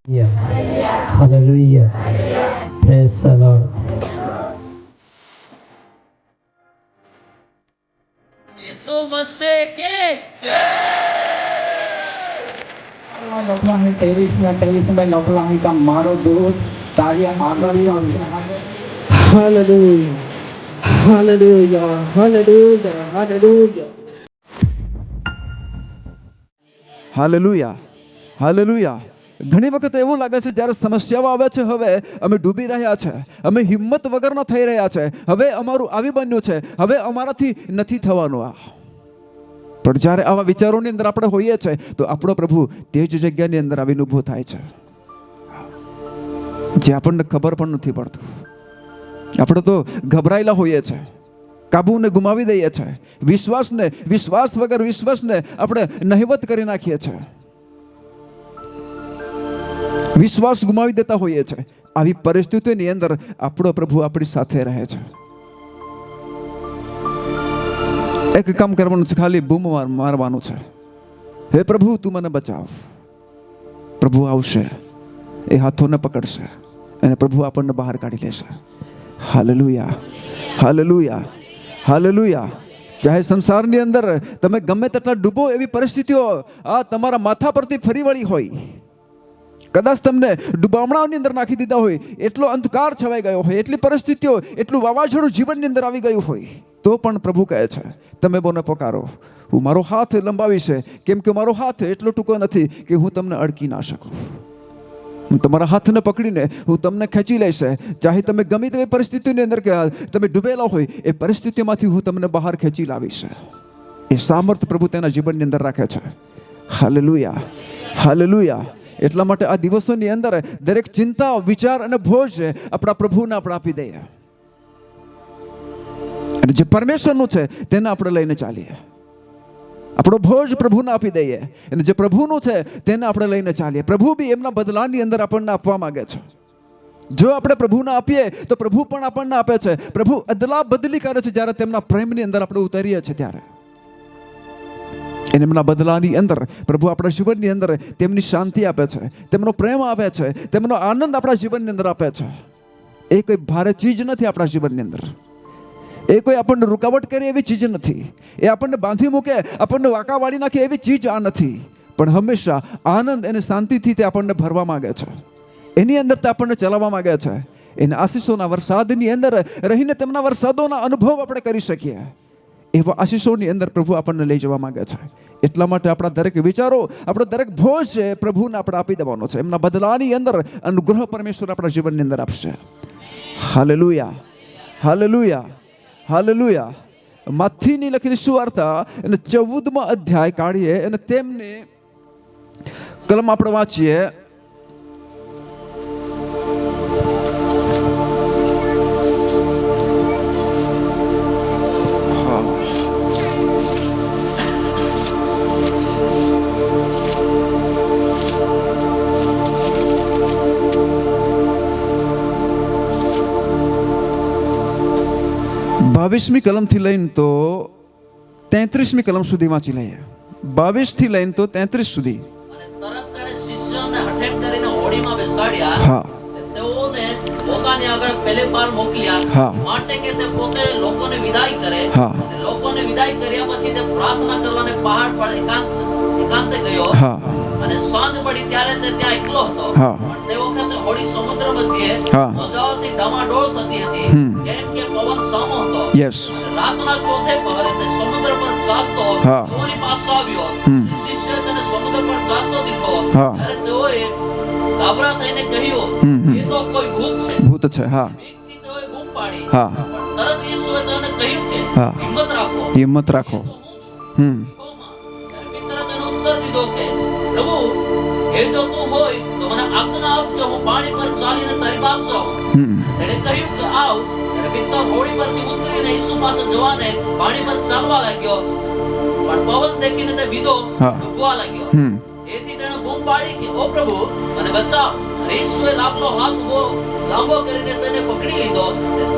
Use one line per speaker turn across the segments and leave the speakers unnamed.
Hallelujah. Praise the Lord.
यीशु मसीह के
લોકલાહી 23 લોકલાહી का मारो दूध तालियां मारो
Hallelujah. Hallelujah. Hallelujah. Hallelujah.
Hallelujah hallelujah. ઘણી વખત એવું લાગે છે જ્યારે સમસ્યાઓ આવે છે, હવે અમે ડૂબી રહ્યા છે, અમે હિંમત વગરના થઈ રહ્યા છે, હવે અમારું આવી બન્યું છે, હવે અમારાથી નથી થવાનું આ. પણ જ્યારે આવા વિચારોની અંદર આપણે હોઈએ છીએ તો આપણો પ્રભુ તે જ જગ્યાની અંદર આવીને ઊભો થાય છે, જે આપણને ખબર પણ નથી પડતું. આપણે તો ગભરાયેલા હોઈએ છીએ, કાબુને ગુમાવી દઈએ છીએ, વિશ્વાસ વગર વિશ્વાસને આપણે નહિવત કરી નાખીએ છીએ, વિશ્વાસ ગુમાવી દેતા હોઈએ છીએ. આવી પરિસ્થિતિની અંદર આપણો પ્રભુ આપણી સાથે રહે છે. એક કામ કરવાનું છે, ખાલી બૂમ મારવાનું છે, હે પ્રભુ તું મને બચાવ. પ્રભુ આવશે, એ હાથોને પકડશે અને પ્રભુ આપણને બહાર કાઢી લેશે. Hallelujah hallelujah hallelujah. ચાહે સંસારની અંદર તમે ગમે તેટલા ડૂબો, એવી પરિસ્થિતિઓ આ તમારા માથા પરથી ફરી વળી હોય, કદાચ તમને ડૂબામણાની અંદર નાખી દીધા હોય, એટલો અંધકાર છવાઈ ગયો હોય, એટલી પરિસ્થિતિઓ, એટલું વાવાઝોડું જીવનની અંદર આવી ગયું હોય, તો પણ પ્રભુ કહે છે તમે મને પોકારો, હું મારો હાથ લંબાવીશ, કેમ કે મારો હાથ એટલો ટૂંકો નથી કે હું તમને અડકી ના શકું. હું તમારા હાથને પકડીને હું તમને ખેંચી લઈશ. ચાહે તમે ગમે તેવી પરિસ્થિતિની અંદર કે તમે ડૂબેલા હોય, એ પરિસ્થિતિમાંથી હું તમને બહાર ખેંચી લાવીશ. એ સામર્થ પ્રભુ તેના જીવનની અંદર રાખે છે. Hallelujah hallelujah. એટલા માટે આ દિવસોની અંદર દરેક ચિંતા, વિચાર અને બોજ આપણા પ્રભુને આપણે આપી દઈએ, અને જે પરમેશ્વરનું છે તેને આપણે લઈને ચાલીએ. આપણો બોજ પ્રભુને આપી દઈએ, અને જે પ્રભુનું છે તેને આપણે લઈને ચાલીએ. પ્રભુ બી એમના બદલાની અંદર આપણને આપવા માંગે છે. જો આપણે પ્રભુને આપીએ તો પ્રભુ પણ આપણને આપે છે. પ્રભુ અદલા બદલી કરે છે જ્યારે તેમના પ્રેમની અંદર આપણે ઉતરીએ છીએ ત્યારે. એમના બદલાની અંદર પ્રભુ આપણા જીવનની અંદર તેમની શાંતિ આપે છે, તેમનો પ્રેમ આપે છે, તેમનો આનંદ આપણા જીવનની અંદર આપે છે. એ કોઈ ભારે ચીજ નથી આપણા જીવનની અંદર, એ કોઈ આપણને રૂકાવટ કરે એવી ચીજ નથી, એ આપણને બાંધી મૂકે, આપણને વાંકા વાળી નાખે એવી ચીજ આ નથી. પણ હંમેશા આનંદ અને શાંતિથી તે આપણને ભરવા માંગે છે, એની અંદર તે આપણને ચલાવવા માંગે છે. એના આશીષોના વરસાદની અંદર રહીને તેમના વરસાદોના અનુભવ આપણે કરી શકીએ, એવા આશીષોની અંદર પ્રભુ આપણને લઈ જવા માંગે છે. એટલા માટે આપણા દરેક વિચારો, આપણો દરેક ભોજ છે પ્રભુને આપણે આપી દેવાનો છે. એમના બદલાની અંદર અનુગ્રહ પરમેશ્વર આપણા જીવનની અંદર આપશે. Hallelujah hallelujah hallelujah. માથીની લખેલી સુવાર્તા અને 14મા અધ્યાય કાઢીએ અને તેમની કલમ આપણે વાંચીએ. બાવીસમી કલમથી લઈને તો 33મી કલમ સુધી વાંચી લઈએ. 22 થી લઈને તો 33 સુધી.
અને તરત તેણે શિષ્યોને હઠેટ કરીને હોડીમાં બેસાડ્યા.
હા.
તેઓને પોતાની આગળ પહેલી વાર મોકલ્યા,
હા.
માટે કે તે પોતે લોકોને વિદાય કરે.
હા.
અને લોકોને વિદાય કર્યા પછી તે પ્રાર્થના કરવાને પહાડ પર એકાંતે ગયો.
હા.
અને સાંજ પડી ત્યારે તે ત્યાં એકલો હતો.
હા.
પણ તે વખતે હોડી સમુદ્ર મધ્યે
હા.
મોજાઓથી ડામાડોળ થતી હતી, કેમ કે પવન સામો હતો.
યસ.
રાતના ચોથે પહરે તે સમુદ્ર પર ચાલતો
હા.
તેઓની પાસે આવ્યો. શિષ્ય તેને સમુદ્ર પર ચાલતો દીઠો.
હા.
ત્યારે તેઓએ ગાભરા થઈને કહ્યું, એ તો કોઈ ભૂત છે.
ભૂત છે. હા
બીકથી તેઓએ બૂમ પાડી.
હા.
પણ તરત ઈસુએ તેને કહ્યું કે
હા.
હિંમત રાખો,
હિંમત રાખો.
એ તો હું છું. ત્યારે પિતરે તેને ઉત્તર દીધો કે પ્રભુ, એ જો તું હોય તો મને આજ્ઞા આપ કે હું પાણી પર ચાલીને તારી પાસે આવું. તેણે કહ્યું કે આવ. ત્યારે પિત્તર હોડી પરથી ઉતરીને ઈસુ પાસે જવાને પાણી પર ચાલવા લાગ્યો, પણ પવન દેખીને તે વિધો
હા.
ડૂબવા લાગ્યો. તેથી તેણે બૂમ પાડી કે ઓ પ્રભુ, મને બચાવ. અને ઈસુએ લાંબો કરીને તેને પકડી લીધો.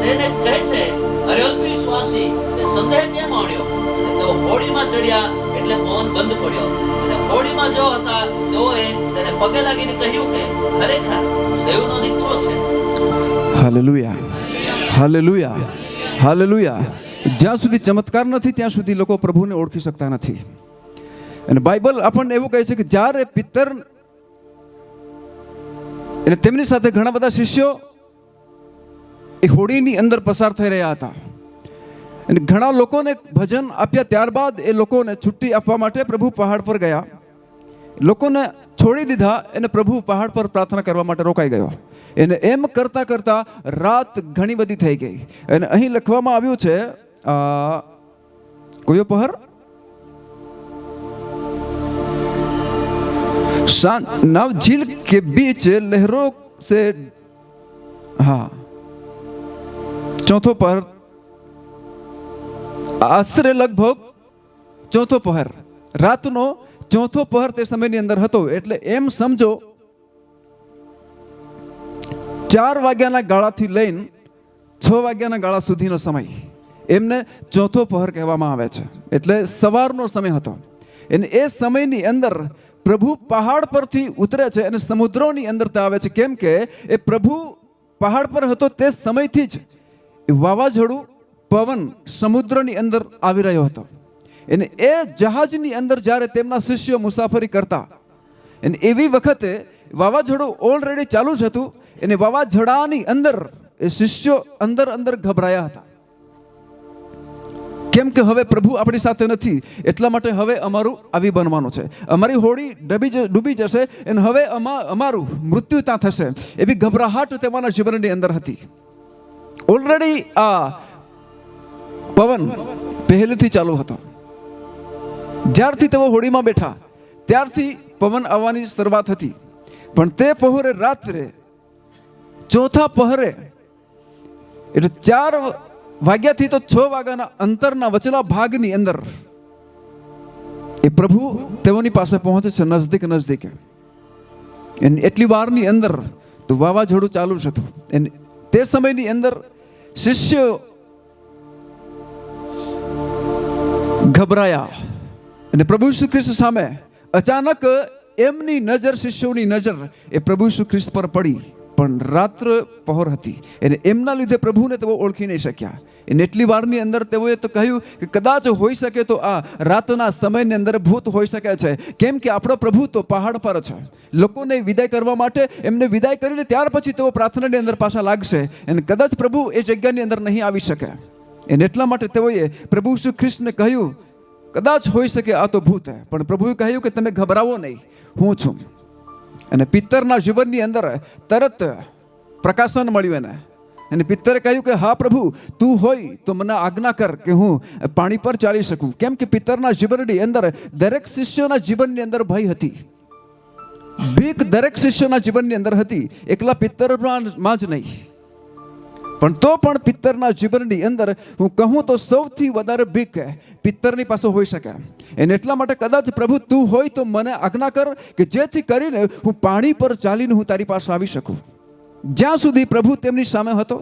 તેને કહે છે, અરે અલ્પ વિશ્વાસી, તે સંદેહ કેમ આવ્યો? અને તેઓ હોડીમાં ચડ્યા એટલે પવન બંધ પડ્યો. અને હોડીમાં જો હતા તેઓએ તેને પગે લાગીને કહ્યું કે
હાલેલુયા, હાલેલુયા, હાલેલુયા. જ્યાં સુધી ચમત્કાર નથી ત્યાં સુધી લોકો પ્રભુને ઓળખી શકતા નથી. અને બાઇબલ આપણને એવું કહે છે કે જ્યારે પિત્તર અને તેમની સાથે ઘણા બધા શિષ્યો એ હોડીની અંદર પસાર થઈ રહ્યા હતા અને ઘણા લોકોને ભજન આપ્યા, ત્યારબાદ એ લોકોને છુટ્ટી આપવા માટે પ્રભુ પહાડ પર ગયા. લોકોને છોડી દીધા અને પ્રભુ પહાડ પર પ્રાર્થના કરવા માટે રોકાઈ ગયો. એને એમ કરતા કરતા રાત ઘણી બધી થઈ ગઈ. અને અહીં લખવામાં આવ્યું છે કયો પહર? नव झील के बीच लहरों से, हाँ, चौथो पहर, आश्रय लगभग ચોથો પહર, રાતનો ચોથો પહર તે સમયની અંદર હતો. એટલે એમ સમજો 4 વાગ્યાના ગાળાથી લઈને 6 વાગ્યાના ગાળા સુધીનો સમય, એમને ચોથો પહર કહેવામાં આવે છે. એટલે સવારનો સમય હતો. અને એ સમયની અંદર પ્રભુ પહાડ પરથી ઉતરે છે અને સમુદ્રોની અંદર આવે છે. કેમ કે એ પ્રભુ પહાડ પર હતો તે સમયથી જ વાવાઝોડું પવન સમુદ્રની અંદર આવી રહ્યો હતો. અને એ જહાજની અંદર જ્યારે તેમના શિષ્યો મુસાફરી કરતા અને એવી વખતે વાવાઝોડું ઓલરેડી ચાલુ જ હતું. અને વાવાઝોડાની અંદર એ શિષ્યો અંદર અંદર ગભરાયા હતા. કેમ કે હવે પ્રભુ આપણી સાથે નથી, એટલા માટે હવે અમારું આવી બનવાનું છે, અમારી હોડી ડૂબી જશે અને હવે અમારું મૃત્યુ ત્યાં થશે, એવી ગભરાહટ તેમના જીવનની અંદર હતી. ઓલરેડી આ પવન પહેલેથી ચાલુ હતો. જ્યારથી તેઓ હોડીમાં બેઠા ત્યારથી પવન આવવાની શરૂઆત હતી. પણ તે પહોરે રાત્રે ચોથા પહરે, એટલે 4 વાગ્યાથી તો 6 વાગ્યાના અંતરના વચલા ભાગની અંદર એ પ્રભુ તેઓની પાસે પહોંચે છે, નજદીક નજદીક. એટલી વારની અંદર તો વાવાઝોડું ચાલુ જ હતું. અને તે સમયની અંદર શિષ્યો ગભરાયા અને પ્રભુ ઈસુ ખ્રિસ્ત સામે અચાનક એમની નજર, શિષ્યોની નજર એ પ્રભુ ઈસુ ખ્રિસ્ત પર પડી. પણ રાત્ર પહોર હતી અને એમના લીધે પ્રભુને તેઓ ઓળખી નહીં શક્યા. અને એટલી વારની અંદર તેઓએ તો કહ્યું કે કદાચ હોઈ શકે તો આ રાતના સમયની અંદર ભૂત હોઈ શકે છે. કેમ કે આપણો પ્રભુ તો પહાડ પર છે. લોકોને વિદાય કરવા માટે એમને વિદાય કરીને ત્યાર પછી તેઓ પ્રાર્થનાની અંદર પાછા લાગશે અને કદાચ પ્રભુ એ જગ્યાની અંદર નહીં આવી શકે. અને એટલા માટે તેઓએ પ્રભુ ઈસુ ખ્રિસ્તને કહ્યું કદાચ હોઈ શકે આ તો ભૂત હે. પણ પ્રભુએ કહ્યું કે તમે ગભરાવો નહીં, હું છું. અને પિત્તરના જીવનની અંદર તરત પ્રકાશન મળ્યું એને. અને પિત્તરે કહ્યું કે હા પ્રભુ, તું હોય તો મને આજ્ઞા કર કે હું પાણી પર ચાલી શકું. કેમ કે પિત્તરના જીવનની અંદર દરેક શિષ્યોના જીવનની અંદર ભય હતી, બીક દરેક શિષ્યોના જીવનની અંદર હતી, એકલા પિત્તરમાં જ નહીં. પણ તો પણ પિત્તરના જીવનની અંદર હું કહું તો સૌથી વધારે બીક પિત્તરની પાસે હોઈ શકે. અને એટલા માટે કદાચ પ્રભુ તું હોય તો મને આજ્ઞા કર કે જેથી કરીને હું પાણી પર ચાલીને હું તારી પાસે આવી શકું. જ્યાં સુધી પ્રભુ તેમની સામે હતો,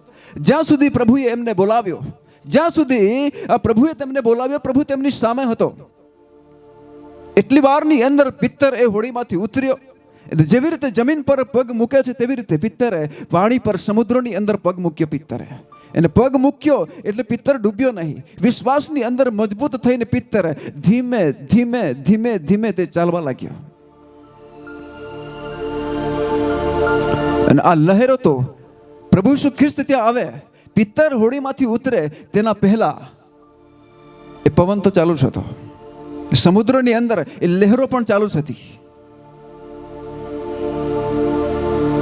જ્યાં સુધી પ્રભુએ એમને બોલાવ્યો, જ્યાં સુધી આ પ્રભુએ તેમને બોલાવ્યો, પ્રભુ તેમની સામે હતો, એટલી વારની અંદર પિત્તર એ હોડીમાંથી ઉતર્યો. જેવી રીતે જમીન પર પગ મૂકે છે તેવી રીતે પિત્તરે પાણી પર સમુદ્રની અંદર પગ મૂક્યો. પિત્તરે એને પગ મૂક્યો એટલે પિત્તર ડૂબ્યો નહીં. વિશ્વાસની અંદર મજબૂત થઈને પિત્તર ધીમે ધીમે ધીમે ધીમે તે ચાલવા લાગ્યો. અને આ લહેરો તો પ્રભુ ઈસુ ખ્રિસ્ત ત્યાં આવે, પિત્તર હોડીમાંથી ઉતરે તેના પહેલા એ પવન તો ચાલુ જ હતો, સમુદ્રની અંદર એ લહેરો પણ ચાલુ જ હતી.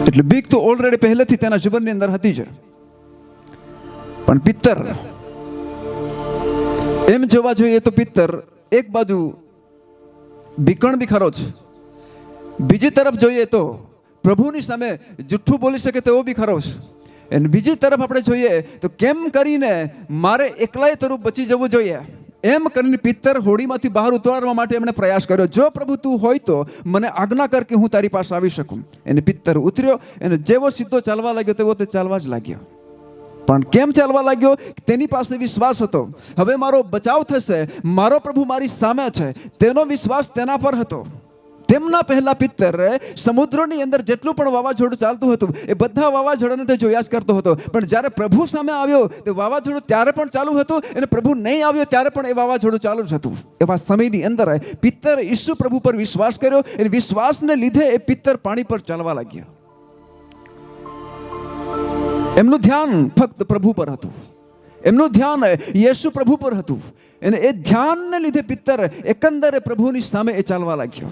એટલે બીક તો ઓલરેડી પહેલેથી તેના જીવનની અંદર હતી જ. પણ પિત્તર એમ જોવા જોઈએ તો પિત્તર એક બાજુ બીકણ બી ખરો જ, બીજી તરફ જોઈએ તો પ્રભુની સામે જુઠ્ઠું બોલી શકે તેવો બી ખરો જ. અને બીજી તરફ આપણે જોઈએ તો કેમ કરીને મારે એકલાય તરફ બચી જવું જોઈએ એમ કરીને પિત્તર હોડીમાંથી બહાર ઉતારવા માટે એમણે પ્રયાસ કર્યો. જો પ્રભુ તું હોય તો મને આજ્ઞા કર કે હું તારી પાસે આવી શકું. એને પિત્તર ઉતર્યો અને જેવો સીધો ચાલવા લાગ્યો તેવો તે ચાલવા જ લાગ્યો. પણ કેમ ચાલવા લાગ્યો? તેની પાસે વિશ્વાસ હતો, હવે મારો બચાવ થશે, મારો પ્રભુ મારી સામે છે, તેનો વિશ્વાસ તેના પર હતો. તેમના પહેલા પિત્તર સમુદ્રની અંદર જેટલું પણ વાવાઝોડું ચાલતું હતું એ બધા વાવાઝોડાને તે જોયા જ કરતો હતો. પણ જ્યારે પ્રભુ સામે આવ્યો તે વાવાઝોડું ત્યારે પણ ચાલુ હતું અને પ્રભુ નહીં આવ્યો ત્યારે પણ એ વાવાઝોડું ચાલુ જ હતું. એવા સમયની અંદર પિત્તર ઈસુ પ્રભુ પર વિશ્વાસ કર્યો અને વિશ્વાસને લીધે એ પિત્તર પાણી પર ચાલવા લાગ્યા. એમનું ધ્યાન ફક્ત પ્રભુ પર હતું, એમનું ધ્યાન યેસુ પ્રભુ પર હતું અને એ ધ્યાનને લીધે પિત્તર એકંદરે પ્રભુની સામે એ ચાલવા લાગ્યો.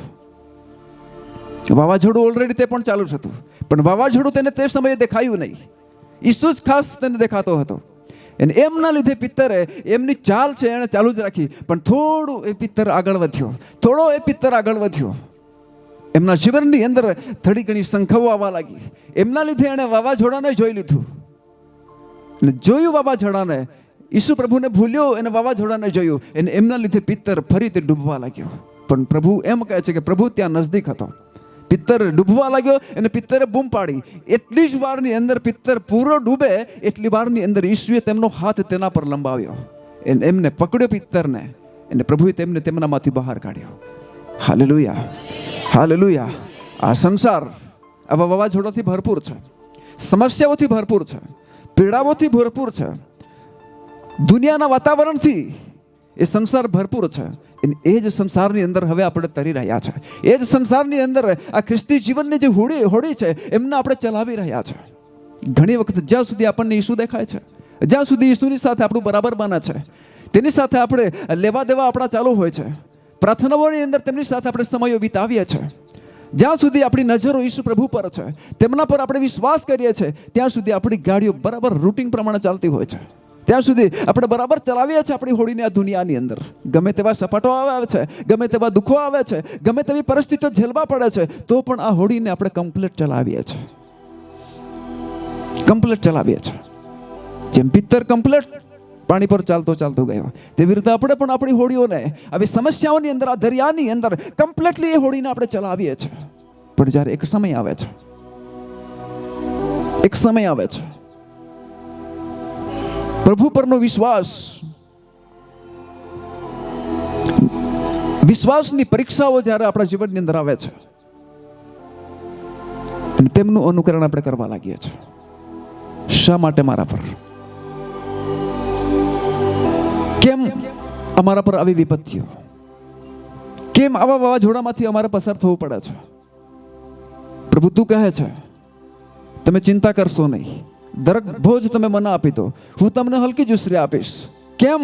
વાવાઝોડું ઓલરેડી તે પણ ચાલુ જ હતું, પણ વાવાઝોડું તેને તે સમયે દેખાયું નહીં. ઈસુ જ ખાસ તેને દેખાતો હતો અને એમના લીધે પિત્તરે એમની ચાલ છે એણે ચાલુ જ રાખી. પણ થોડું એ પિત્તર આગળ વધ્યો, થોડો એ પિત્તર આગળ વધ્યો. એમના જીવનની અંદર થોડી ઘણી શંખાઓ આવવા લાગી. એમના લીધે એણે વાવાઝોડાને જોઈ લીધું અને જોયું વાવાઝોડાને. ઈસુ પ્રભુને ભૂલ્યો અને વાવાઝોડાને જોયું અને એમના લીધે પિત્તર ફરી તે ડૂબવા લાગ્યો. પણ પ્રભુ એમ કહે છે કે પ્રભુ ત્યાં નજદીક હતો. પિત્તર ડૂબવા લાગ્યો અને પિત્તરે બૂમ પાડી. એટલી જ વારની અંદર પિત્તર પૂરો ડૂબે એટલી વારની અંદર ઈસુએ તેમનો હાથ તેના પર લંબાવ્યો, એમને પકડ્યો પિત્તરને અને પ્રભુએ તેમને તેમનામાંથી બહાર કાઢ્યો. Hallelujah, hallelujah. આ સંસાર આવા વાવાઝોડાથી ભરપૂર છે, સમસ્યાઓથી ભરપૂર છે, પીડાઓથી ભરપૂર છે, દુનિયાના વાતાવરણથી એ સંસાર ભરપૂર છે. એ જ સંસારની અંદર હવે આપણે તરી રહ્યા છે. એ જ સંસારની અંદર આ ખ્રિસ્તી જીવનની જે હોડી છે એમને આપણે ચલાવી રહ્યા છે. ઘણી વખત જ્યાં સુધી આપણને ઈસુ દેખાય છે, જ્યાં સુધી ઈસુની સાથે આપણું બરાબર બને છે, તેની સાથે આપણે લેવા દેવા આપણા ચાલુ હોય છે, પ્રાર્થનાઓની અંદર તેમની સાથે આપણે સમયો વિતાવીએ છીએ, જ્યાં સુધી આપણી નજરો ઈસુ પ્રભુ પર છે, તેમના પર આપણે વિશ્વાસ કરીએ છીએ, ત્યાં સુધી આપણી ગાડીઓ બરાબર રૂટિંગ પ્રમાણે ચાલતી હોય છે. ત્યાં સુધી આપણે બરાબર ચલાવીએ છીએ આપણી હોડીને આ દુનિયાની અંદર. ગમે તેવા સપાટો આવે છે, ગમે તેવા દુઃખો આવે છે, ગમે તેવી પરિસ્થિતિઓ ઝેલવા પડે છે, તો પણ આ હોડીને આપણે કમ્પ્લીટ ચલાવીએ છીએ, કમ્પ્લીટ ચલાવીએ છીએ. જેમ પિત્તર કમ્પ્લીટ પાણી પર ચાલતો ચાલતો ગયો, તેવી રીતે આપણે પણ આપણી હોડીઓને આવી સમસ્યાઓની અંદર, આ દરિયાની અંદર કમ્પ્લીટલી એ હોડીને આપણે ચલાવીએ છીએ. પણ જ્યારે એક સમય આવે છે, એક સમય આવે છે, પ્રભુ પરનો વિશ્વાસની પરીક્ષાઓ જ્યારે આપણા જીવનની અંદર આવે છે અને તેમનું અનુકરણ આપણે કરવા લાગીએ છીએ. શા માટે મારા પર? કેમ અમારા પર આવી વિપત્તિઓ? કેમ આવા વાવાઝોડામાંથી અમારે પસાર થવું પડે છે? પ્રભુ તું કહે છે તમે ચિંતા કરશો નહીં, દરેક બોજ તમે મને આપી દો, હું તમને હલકી જુસરી આપીશ. કેમ?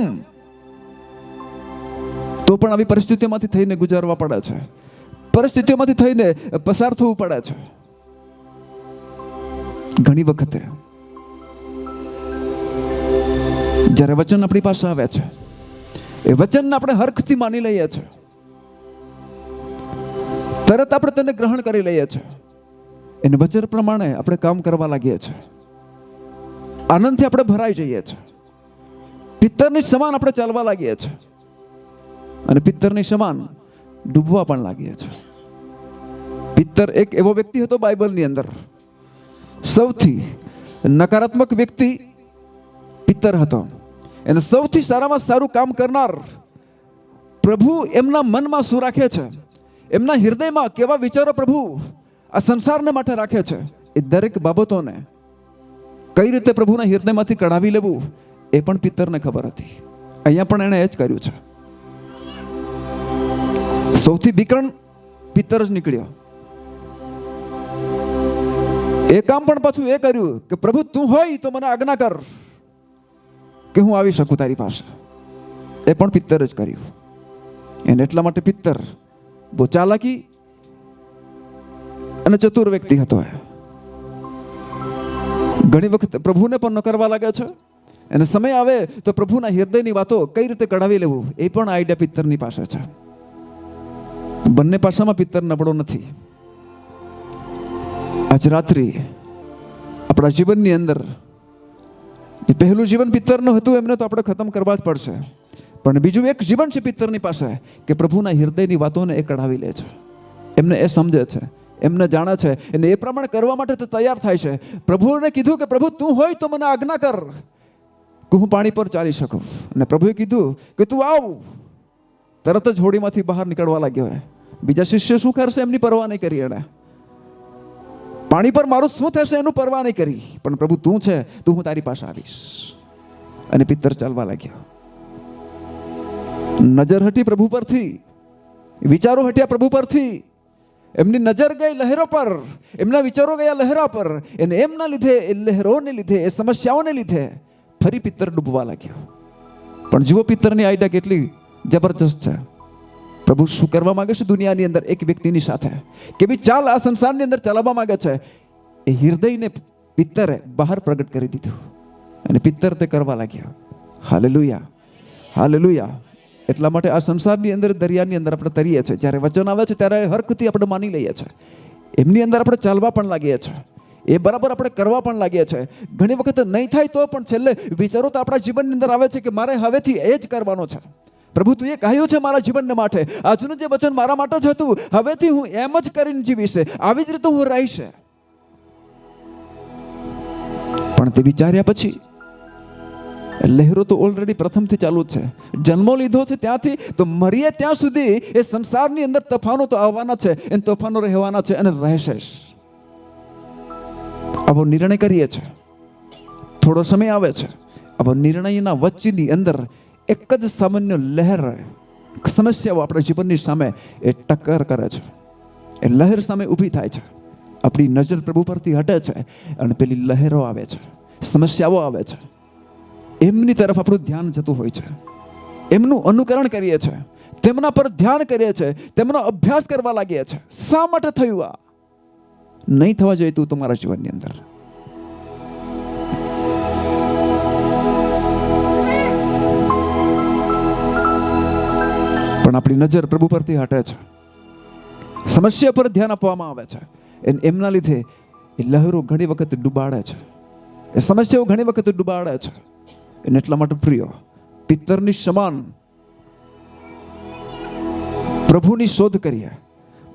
તો પણ આવી પરિસ્થિતિઓમાંથી થઈને ગુજારવા પડે છે, પરિસ્થિતિઓમાંથી થઈને પસાર થવું પડે છે. ઘણી વખતે જ્યારે વચન આપણી પાસે આવે છે, એ વચનને આપણે હરખથી માની લઈએ છીએ, તરત આપણે તેને ગ્રહણ કરી લઈએ છીએ, એને વચન પ્રમાણે આપણે કામ કરવા લાગીએ છીએ, આનંદથી આપણે ભરાઈ જઈએ છીએ, પિત્તરની સમાન આપણે ચાલવા લાગીએ છીએ અને પિત્તરની સમાન ડૂબવા પણ લાગીએ છીએ. પિત્તર એક એવો વ્યક્તિ હતો બાઇબલની અંદર, સૌથી નકારાત્મક વ્યક્તિ પિત્તર હતો. એને સૌથી સારામાં સારું કામ કરનાર પ્રભુ એમના મનમાં શું રાખે છે, એમના હૃદયમાં કેવા વિચારો પ્રભુ આ સંસારને માટે રાખે છે, એ દરેક બાબતોને કઈ રીતે પ્રભુના હૃદયમાંથી કઢાવી લેવું એ પણ પિત્તરને ખબર હતી. અહીંયા પણ એણે એ જ કર્યું છે. સૌથી બીકણ પિત્તર જ નીકળ્યો. એ કામ પણ પાછું એ કર્યું કે પ્રભુ તું હોય તો મને આજ્ઞા કર કે હું આવી શકું તારી પાસે. એ પણ પિત્તર જ કર્યું. એને એટલા માટે પિત્તર બહુ ચાલાકી અને ચતુર વ્યક્તિ હતો. ઘણી વખત પ્રભુને પણ નકરવા લાગે છે અને સમય આવે તો પ્રભુના હૃદયની વાતો કઈ રીતે કઢાવી લેવું એ પણ આઈડિયા પિત્તરની પાસે છે. બંને પાસામાં પિત્તર નબળો નથી. આજ રાત્રિ આપણા જીવનની અંદર જે પહેલું જીવન પિત્તરનું હતું એમને તો આપણે ખતમ કરવા જ પડશે, પણ બીજું એક જીવન છે પિત્તરની પાસે કે પ્રભુના હૃદયની વાતોને એ કઢાવી લે છે, એમને એ સમજે છે, એમને જાણે છે અને એ પ્રમાણે કરવા માટે તે તૈયાર થાય છે. પ્રભુને કીધું કે પ્રભુ તું હોય તો મને આજ્ઞા કર કે હું પાણી પર ચાલી શકું, અને પ્રભુએ કીધું કે તું આવ. તરત જ હોડીમાંથી બહાર નીકળવા લાગ્યો. બીજા શિષ્ય શું કરશે એમની પરવા નહીં કરી એણે. પાણી પર મારું શું થશે એનું પરવા નહીં કરી, પણ પ્રભુ તું છે, તું હું તારી પાસે આવીશ. અને પિત્તર ચાલવા લાગ્યા. નજર હટી પ્રભુ પરથી, વિચારો હટ્યા પ્રભુ પરથી. એમની નજર ગઈ લહેરો પર, એમના વિચારો ગયા લહેરા પર. અને એમના લીધે, એ લહેરોને લીધે, એ સમસ્યાઓને લીધે ફરી પિત્તર ડૂબવા લાગ્યા. પણ જુઓ પિત્તરની આઈડિયા કેટલી જબરજસ્ત છે. પ્રભુ શું કરવા માંગે છે દુનિયાની અંદર એક વ્યક્તિની સાથે, કેવી ચાલ આ સંસારની અંદર ચલાવવા માંગે છે, એ હૃદયને પિત્તરે બહાર પ્રગટ કરી દીધું. અને પિત્તર તે કરવા લાગ્યા. Hallelujah, hallelujah. એટલા માટે આ સંસારની અંદર, દરિયાની અંદર આપણે તરીએ છીએ, જ્યારે વચન આવે છે ત્યારે હરખથી આપણે માની લઈએ છીએ. એમની અંદર આપણે ચાલવા પણ લાગીએ છીએ, એ બરાબર આપણે કરવા પણ લાગીએ છીએ. ઘણી વખત નહીં થાય તો પણ છેલ્લે વિચારો તો આપણા જીવનની અંદર આવે છે કે મારે હવેથી એ જ કરવાનો છે. પ્રભુ તું એ કહ્યું છે મારા જીવનને માટે, આજનું જે વચન મારા માટે જ હતું, હવેથી હું એમ જ કરીને જીવીશ, આવી જ રીતે હું રહીશ. પણ તે વિચાર્યા પછી લહેરો તો ઓલરેડી પ્રથમથી ચાલુ જ છે. જન્મો લીધો છે ત્યાંથી તો મરીએ ત્યાં સુધી એ સંસારની અંદર તોફાનો તો આવવાના છે, એ તોફાનો રહેવાના છે અને રહેશે. આવો નિર્ણય કરીએ છીએ, થોડો સમય આવે છે, આવો નિર્ણયના વચ્ચેની અંદર એક જ સામાન્ય લહેર, સમસ્યાઓ આપણા જીવનની સામે એ ટક્કર કરે છે. એ લહેર સામે ઊભી થાય છે. આપણી નજર પ્રભુ પરથી હટે છે અને પેલી લહેરો આવે છે, સમસ્યાઓ આવે છે. એમની તરફ આપણું ધ્યાન જતું હોય છે. એમનું અનુકરણ કરીએ છીએ, તેમના પર ધ્યાન કરીએ છીએ, તેમનો અભ્યાસ કરવા લાગીએ છીએ. શા માટે થયું આ? નહીં થવા જોઈએ તું તમારા જીવનની અંદર. પણ આપણી નજર પ્રભુ પરથી હટે છે, સમસ્યા પર ધ્યાન આપવામાં આવે છે. એમના લીધે એ લહેરો ઘણી વખત ડૂબાડે છે, એ સમસ્યાઓ ઘણી વખત ડૂબાડે છે. એને એટલા માટે પ્રિય પિત્તરની સમાન પ્રભુની શોધ કરીએ.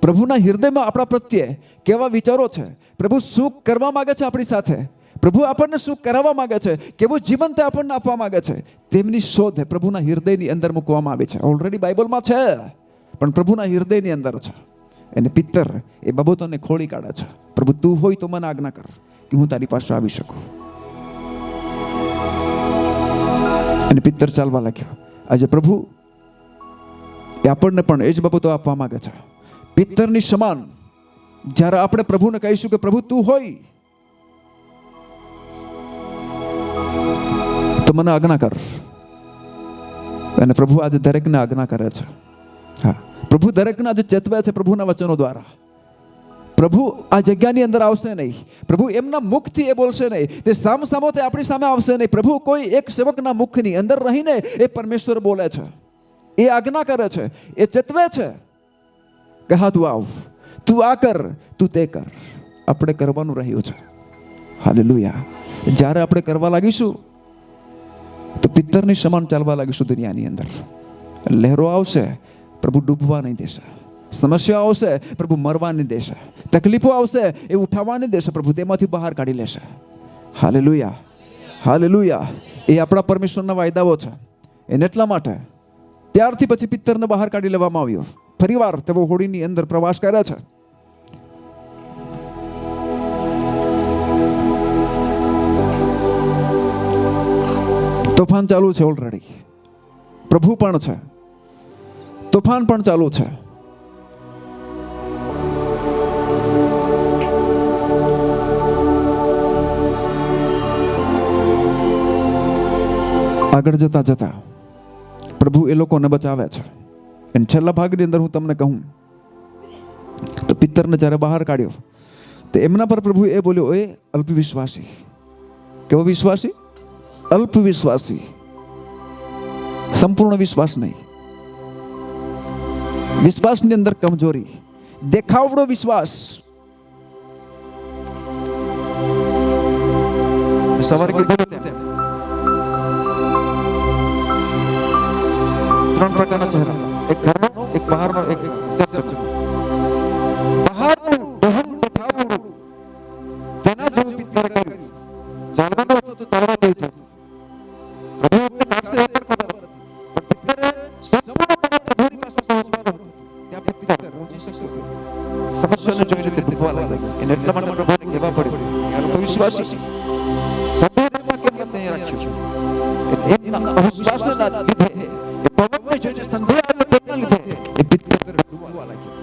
પ્રભુના હૃદયમાં આપણા પ્રત્યે કેવા વિચારો છે, પ્રભુ શું કરવા માંગે છે આપણી સાથે, પ્રભુ આપણને શું કરાવવા માંગે છે, કેવું જીવન તે આપણને આપવા માંગે છે, તેમની શોધ પ્રભુના હૃદયની અંદર મૂકવામાં આવી છે. ઓલરેડી બાઇબલમાં છે, પણ પ્રભુના હૃદયની અંદર છે. એને પિત્તર એ બાબતોને ખોળી કાઢે છે. પ્રભુ તું હોય તો મને આજ્ઞા કર કે હું તારી પાસે આવી શકું. અને પિત્તર ચાલવા લાગ્યો. આજે પ્રભુ એ આપણને પણ એ જ બાબતો આપવા માંગે છે. પિત્તરની સમાન જ્યારે આપણે પ્રભુને કહીશું કે પ્રભુ તું હોય તો મને આજ્ઞા કર. અને પ્રભુ આજે દરેકને આજ્ઞા કરે છે. હા, પ્રભુ દરેકને આજે ચેતવે છે પ્રભુના વચનો દ્વારા. પ્રભુ આ જગ્યાની અંદર આવશે નહીં, પ્રભુ એમના મુખથી એ બોલશે નહીં, તે સામસામો તે આપણી સામે આવશે નહીં. પ્રભુ કોઈ એક સેવકના મુખની અંદર રહીને એ પરમેશ્વર બોલે છે, એ આજ્ઞા કરે છે, એ ચેતવે છે કે હા તું આવ, તું આ કર, તું તે કર. આપણે કરવાનું રહ્યું છે. હાલેલુયા. જ્યારે આપણે કરવા લાગીશું તો પિત્તરની સમાન ચાલવા લાગીશું દુનિયાની અંદર. લહેરો આવશે, પ્રભુ ડૂબવા નહીં દેશે. સમસ્યાઓ આવશે, પ્રભુ મરવા નહીં દેશે. તકલીફો આવશે, એ ઉઠાવવા નહીં દેશે. પ્રભુ તેમાંથી બહાર કાઢી લેશે. Hallelujah, hallelujah. એ આપણા પરમેશ્વરના વાયદાઓ છે. એને એટલા માટે ત્યારથી પછી પિત્તરને બહાર કાઢી લેવામાં આવ્યો. ફરીવાર તેઓ હોડીની અંદર પ્રવાસ કરે છે. તોફાન ચાલુ છે ઓલરેડી. પ્રભુ પણ છે, તોફાન પણ ચાલુ છે. આગળ જતા જતા પ્રભુ એ લોકોને બચાવે છે. અને છેલ્લા ભાગની અંદર હું તમને કહું તો પિત્તરને જ્યારે બહાર કાઢ્યો તો એમના પર પ્રભુ એ બોલ્યો, એ અલ્પ વિશ્વાસી. કેવો વિશ્વાસી? અલ્પ વિશ્વાસી. સંપૂર્ણ વિશ્વાસ નહીં, વિશ્વાસની અંદર કમજોરી, દેખાવડો વિશ્વાસ. સવારે કીધું ત્રણ પ્રકારના ચહેરા, એક ઘરનો, એક બહારનો, એક ચર્ચનો. બહારનું બહુ દેખાવડું તેના જેવું પિત્તરે કર્યું. ચાલવાનું હતું તો ચાલવા દે હતું. પ્રભુ અમને કાઢશે એ પણ ખબર હતી, પણ પિત્તરે સંપૂર્ણપણે પ્રભુની પાસે પહોંચવાનું હતું. ત્યાં પિત્તર રોજી લોકો વિશ્વાસી સંદેહમાં કેમ નથી રાખ્યું એમના અવિશ્વાસના લીધે એ પવનને જોઈને સંદેહ આવ્યો તેના લીધે એ પિત્તર ડૂબવા લાગ્યો.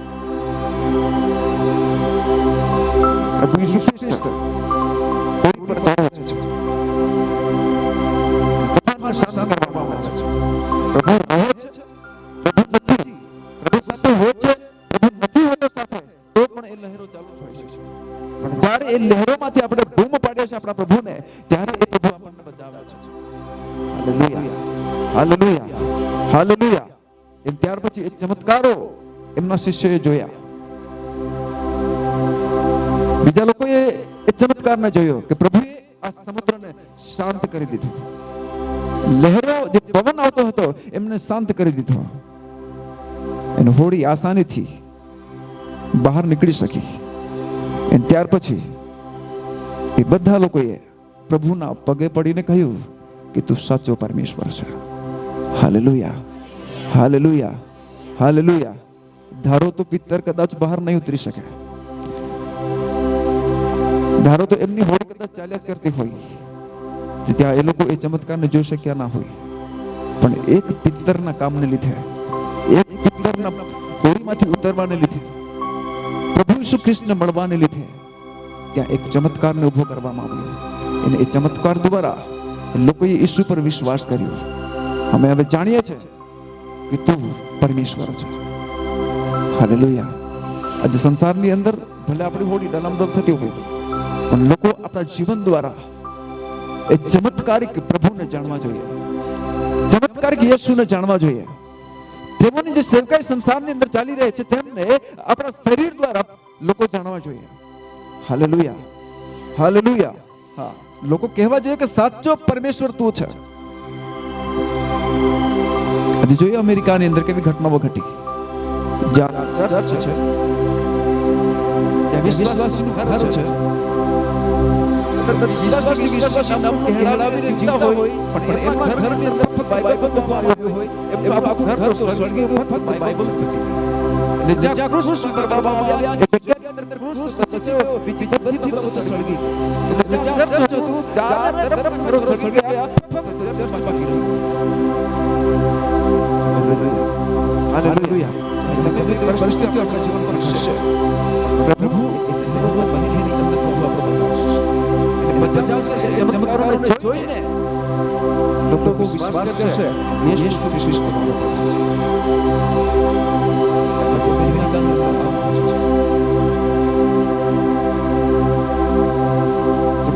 પ્રભુ ઈસુ ખ્રિસ્ત કોઈ પર ચઢે છે, તોફાનમાં શાંત કરવામાં આવે છે. પ્રભુ રહે છે, પ્રભુ નથી, પ્રભુ સાથે હોય છે, પ્રભુ નથી હોતો સાથે, તો પણ એ લહેરો ચાલુ હોય છે. પણ જ્યારે એ લહેરોમાંથી આપણે બૂમ પાડીએ છીએ આપણા પ્રભુને, ત્યારે એ પ્રભુ આપણને બચાવે છે. Hallelujah, hallelujah, hallelujah. એમ ત્યાર પછી એ ચમત્કારો એમના શિષ્યોએ જોયા. બીજા લોકોએ એ ચમત્કાર ન જોયો કે પ્રભુએ આ સમુદ્રને શાંત કરી દીધો. લહેરો જે પવન આવતો હતો એમને શાંત કરી દીધો. અને હોડી આસાનીથી બહાર નીકળી શકી. અને ત્યાર પછી એ બધા લોકોએ પ્રભુના પગે પડીને કહ્યું કે તું સાચો પરમેશ્વર છે. Hallelujah, hallelujah, hallelujah. ધારો તો પિત્તર કદાચ બહાર નહીં ઉતરી શકે, ધારો તો એમની હોડી કદાચ ચાલ્યા જ કરતી હોય, ત્યાં એ લોકો એ ચમત્કારને જોઈ શક્યા ના હોય, પણ એક પિત્તરના કામને લીધે, એક પિત્તરના હોડીમાંથી ઉતરવાને લીધે, પ્રભુ ઈસુ ખ્રિસ્તને મળવાને લીધે ત્યાં એક ચમત્કારને ઉભો કરવામાં આવ્યો. અને એ ચમત્કાર દ્વારા લોકોએ ઈસુ પર વિશ્વાસ કર્યો. અમે હવે જાણીએ છીએ કે તું પરમેશ્વર છે. હાલેલુયા. આજે સંસારની અંદર ભલે આપણી હોડી ડલામડોલ થતી હોય, પણ લોકો આપણા જીવન દ્વારા એ ચમત્કારિક પ્રભુને જાણવા જોઈએ, ચમત્કારિક યેશુને જાણવા જોઈએ. તેઓની જે સેવકાઈ સંસારની અંદર ચાલી રહી છે તેમને આપણા શરીર દ્વારા લોકો જાણવા જોઈએ. Hallelujah, hallelujah. હા, લોકો કહેવા જોઈએ કે સાચો પરમેશ્વર તું છે. હજી જોઈએ અમેરિકાની અંદર કેવી ઘટનાઓ ઘટી. જ્યાં ચર્ચ છે, ત્યાં વિશ્વાસીનું ઘર છે, વિશ્વાસી નામ કહેલાવીને જીવતા હોય, પણ એમના ઘરની અંદર ફક્ત બાઇબલ મૂકવામાં આવ્યું હોય, એમનું આખું ઘર સ્વર્ગીય ફક્ત બાઇબલ છે. અને જ્યાં ક્રૂસ કરવામાં આવ્યા એ જગ્યાની અંદર ક્રૂસ છે, બીજી બધી વસ્તુ સ્વર્ગી. એટલે જ્યાં ચર્ચ હતું, ચારે તરફ ઘરો સ્વર્ગી ગયા, ફક્ત ચર્ચ બાકી રહી. હાલેલુયા. પરિસ્થિતિ આપણા જીવન પર હશે, પ્રભુ બંધીની અંદર પ્રભુ આપણે બચાવશે. ચમત્કારોને જોઈને લોકો વિશ્વાસ કરશે યેશુ ખ્રિસ્ત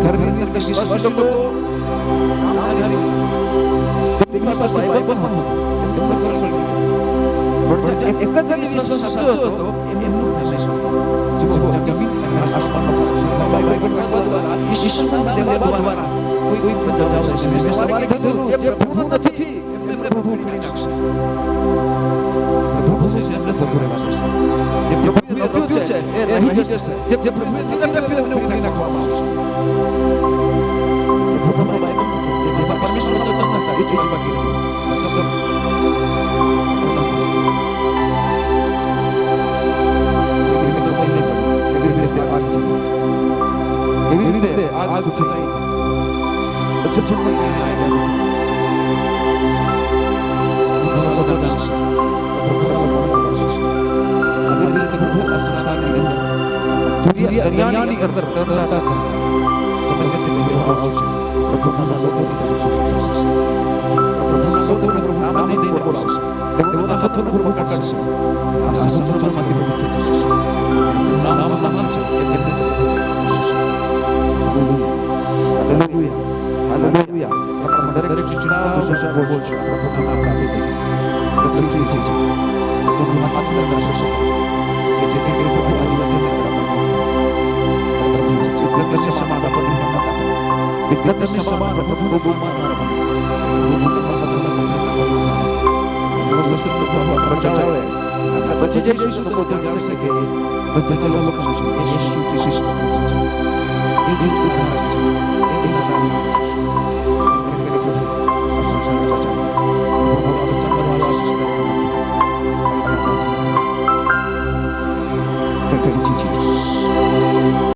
ઘરની અંદર વિશ્વાસ લોકો તેમની પાસે બાઇબલ પણ હતો, એમનો ફરજ પડી. એક જ વિશ્વાસ હતો એમનું જમીન અને આસમાનનો બાઇબલ દ્વારા ઈસુના નામ દ્વારા કોઈ બચાવશે. સવારે કીધું જે પ્રભુ નથી એમને પ્રભુ કરી નાખશે. પ્રભુ છે એમને પ્રભુ રહેશે. જે પ્રભુએ આપ્યું છે એ રહી જશે. જે પ્રભુએ નથી આપ્યું એમને કરી નાખવામાં આવશે. પ્રભુના બાઇબલ જે પરમેશ્વરનો વચન હતા એ જ બાકી રહ્યું. એવી રીતે આગ ફૂટાઈ દરિયાની અંદર પછી જઈશું તો પોતે જાણશે કે બધા લોકો એ